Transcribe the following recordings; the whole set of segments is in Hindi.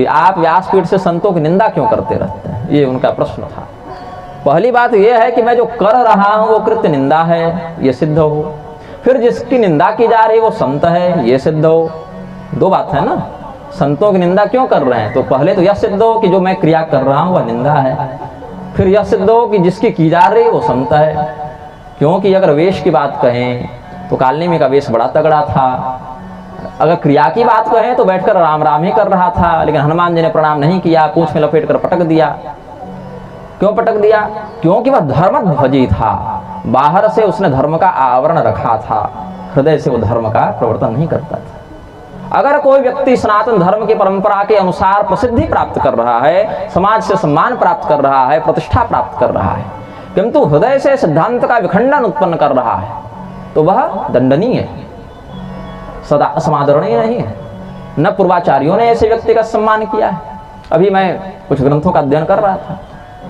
आप व्यासपीठ से संतों की निंदा क्यों करते रहते हैं, ये उनका प्रश्न था। पहली बात यह है कि मैं जो कर रहा हूं वो कृत्य निंदा है, ये सिद्ध हो। फिर जिसकी निंदा की जा रही वो संत है, ये सिद्ध हो। दो बात है ना, संतों की निंदा क्यों कर रहे हैं, तो पहले तो यह सिद्ध हो कि जो मैं क्रिया कर रहा हूं वह निंदा है। फिर यह सिद्ध हो कि जिसकी की जा रही वो संत है। क्योंकि अगर वेश की बात कहें तो कालनेमी का वेश बड़ा तगड़ा था। अगर क्रिया की बात कहें तो बैठकर राम राम ही कर रहा था, लेकिन हनुमान जी ने प्रणाम नहीं किया, पूंछ में लपेट कर पटक दिया। क्यों पटक दिया? क्योंकि वह धर्मध्वजी था। बाहर से उसने धर्म का आवरण रखा था, हृदय से वो धर्म का प्रवर्तन नहीं करता था। अगर कोई व्यक्ति सनातन धर्म की परंपरा के अनुसार प्रसिद्धि प्राप्त कर रहा है, समाज से सम्मान प्राप्त कर रहा है, प्रतिष्ठा प्राप्त कर रहा है, किंतु हृदय से सिद्धांत का विखंडन उत्पन्न कर रहा है, तो वह दंडनीय है, सदा समादरणीय नहीं है। न पूर्वाचार्यों ने ऐसे व्यक्ति का सम्मान किया है। अभी मैं कुछ ग्रंथों का अध्ययन कर रहा था,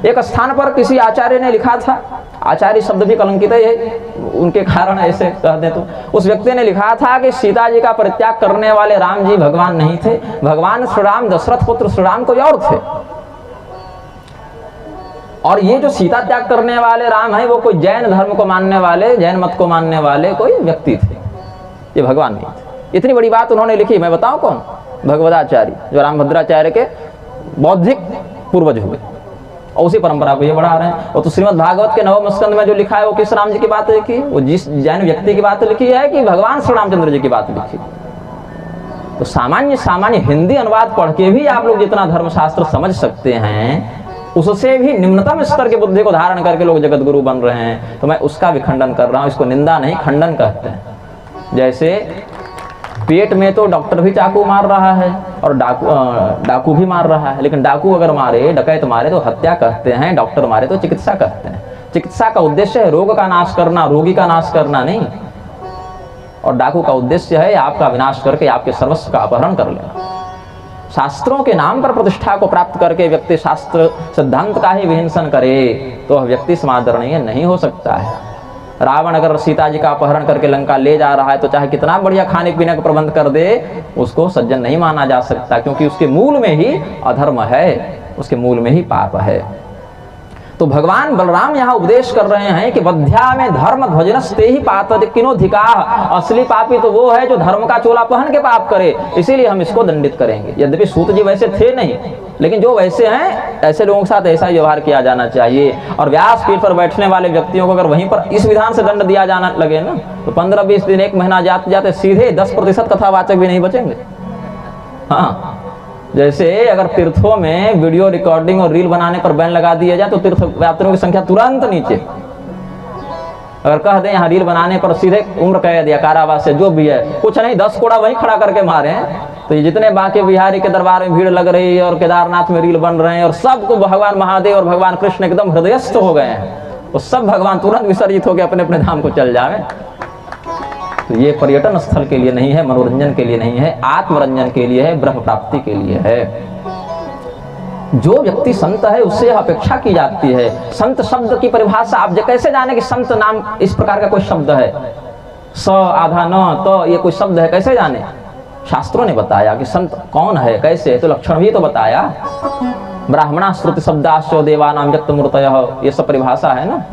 एक स्थान पर किसी आचार्य ने लिखा था, आचार्य शब्द भी कलंकित है उनके कारण ऐसे कह दें तो, उस व्यक्ति ने लिखा था कि सीता जी का परित्याग करने वाले राम जी भगवान नहीं थे, भगवान श्री राम दशरथ पुत्र श्री राम कोई और थे, और ये जो सीता त्याग करने वाले राम है वो कोई जैन धर्म को मानने वाले, जैन मत को मानने वाले कोई व्यक्ति थे, ये भगवान नहीं थे। इतनी बड़ी बात उन्होंने लिखी। मैं बताऊं कौन? भगवदाचार्य, जो रामभद्राचार्य के बौद्धिक पूर्वज हुए और उसी परंपरा को ये बढ़ा रहे हैं। और तो श्रीमद् भागवत के नवम स्कंद में जो लिखा है वो किस राम जी की बात लिखी? वो जिस जैन व्यक्ति की बात लिखी है कि भगवान श्री रामचंद्र जी की बात लिखी। तो सामान्य हिंदी अनुवाद पढ़ के भी आप लोग जितना धर्मशास्त्र समझ सकते हैं, उससे भी निम्नतम स्तर की बुद्धि को धारण करके लोग जगत गुरु बन रहे हैं। तो मैं उसका भी खंडन कर रहा हूँ। इसको निंदा नहीं, खंडन कहते हैं। जैसे पेट में तो डॉक्टर भी चाकू मार रहा है और डाकू भी मार रहा है, लेकिन डाकू अगर मारे, डकैत मारे तो हत्या कहते हैं, डॉक्टर मारे तो चिकित्सा कहते हैं। चिकित्सा का उद्देश्य है रोग का नाश करना, रोगी का नाश करना नहीं। और डाकू का उद्देश्य है आपका विनाश करके आपके सर्वस्व का अपहरण कर लेना। शास्त्रों के नाम पर प्रतिष्ठा को प्राप्त करके व्यक्ति शास्त्र सिद्धांत का ही विहिंसन करे तो वह व्यक्ति समादरणीय नहीं हो सकता है। रावण अगर सीता जी का अपहरण करके लंका ले जा रहा है तो चाहे कितना बढ़िया खाने पीने का प्रबंध कर दे, उसको सज्जन नहीं माना जा सकता, क्योंकि उसके मूल में ही अधर्म है, उसके मूल में ही पाप है। तो भगवान बलराम यहाँ उपदेश कर रहे हैं कि वध्या में धर्म ध्वजनस्ते ही पातकिनोधिका। असली पापी तो वो है जो धर्म का चोला पहन के पाप करे, इसीलिए हम इसको दंडित करेंगे। यद्यपि सूत जी वैसे थे नहीं, लेकिन जो वैसे हैं ऐसे लोगों के साथ ऐसा ही व्यवहार किया जाना चाहिए। और व्यासपीठ पर बैठने वाले व्यक्तियों को अगर वहीं पर इस विधान से दंड दिया जाना लगे ना, तो 15-20 दिन, 1 महीना जाते जाते सीधे 10% कथावाचक भी नहीं बचेंगे। हाँ, जैसे अगर तीर्थों में वीडियो रिकॉर्डिंग और रील बनाने पर बैन लगा दिया जाए तो तीर्थ यात्रियों की संख्या तुरंत नीचे। अगर कह दें यहाँ रील बनाने पर सीधे उम्र कैद या कारावास से जो भी है, कुछ नहीं 10 कोड़ा वहीं खड़ा करके मारे हैं, तो ये जितने बांके बिहारी के दरबार में भीड़ लग रही है और केदारनाथ में रील बन रहे हैं और सबको भगवान महादेव और भगवान कृष्ण एकदम हृदयस्थ हो गए हैं, तो सब भगवान तुरंत विसर्जित होकर अपने अपने धाम को चल जाए। तो ये पर्यटन स्थल के लिए नहीं है, मनोरंजन के लिए नहीं है, आत्मरंजन के लिए है, ब्रह्म प्राप्ति के लिए है। जो व्यक्ति संत है उससे अपेक्षा की जाती है। संत शब्द की परिभाषा आप कैसे जाने कि संत नाम इस प्रकार का कोई शब्द है, स आधा न तो ये कोई शब्द है, कैसे जाने? शास्त्रों ने बताया कि संत कौन है, कैसे, तो लक्षण भी तो बताया। ब्राह्मणा श्रुति शब्दाश्च देवानां व्यक्त मूर्तयः, ये सब परिभाषा है ना।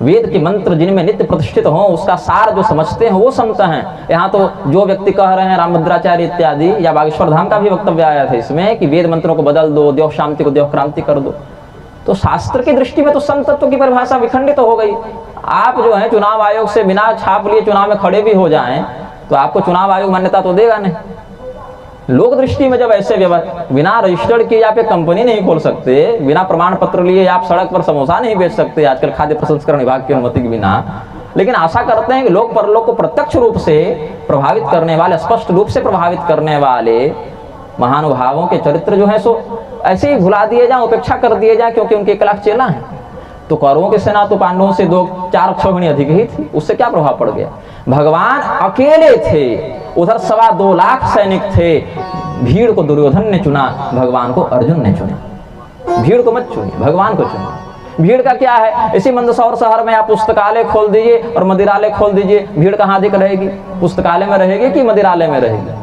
वेद के मंत्र जिनमें नित्य प्रतिष्ठित हो, उसका सार जो समझते हैं वो संत हैं। यहाँ तो जो व्यक्ति कह रहे हैं रामभद्राचार्य इत्यादि, या बागेश्वर धाम का भी वक्तव्य आया था इसमें कि वेद मंत्रों को बदल दो, देव शांति को देव क्रांति कर दो। तो शास्त्र की दृष्टि में तो संतत्व की परिभाषा विखंडित हो गई। आप जो है चुनाव आयोग से बिना छाप लिए चुनाव में खड़े भी हो जाएं तो आपको चुनाव आयोग मान्यता तो देगा नहीं। लोक दृष्टि में जब ऐसे बिना रजिस्टर्ड किए आप एक कंपनी नहीं खोल सकते, बिना प्रमाण पत्र लिए आप सड़क पर समोसा नहीं बेच सकते आजकल खाद्य प्रसंस्करण विभाग की अनुमति के बिना। लेकिन आशा करते हैं कि लोक परलोक को प्रत्यक्ष रूप से प्रभावित करने वाले, स्पष्ट रूप से प्रभावित करने वाले महानुभावों के चरित्र जो है सो ऐसे ही भुला दिए जाए, उपेक्षा कर दिए जाए, क्योंकि उनके 1 लाख चेला है। तो कौरवों की सेना तो पांडवों से 2-4 अक्षौहिणी अधिक ही थी, उससे क्या प्रभाव पड़ गया? भगवान अकेले थे, उधर 2.25 लाख सैनिक थे। भीड़ को दुर्योधन ने चुना, भगवान को अर्जुन ने चुना। भीड़ को मत चुनिए, भगवान को चुनिए। भीड़ का क्या है? इसी मंदसौर शहर में आप पुस्तकालय खोल दीजिए और मदिरालय खोल दीजिए, भीड़ कहाँ अधिक रहेगी? पुस्तकालय में रहेगी कि मदिरालय में रहेगी?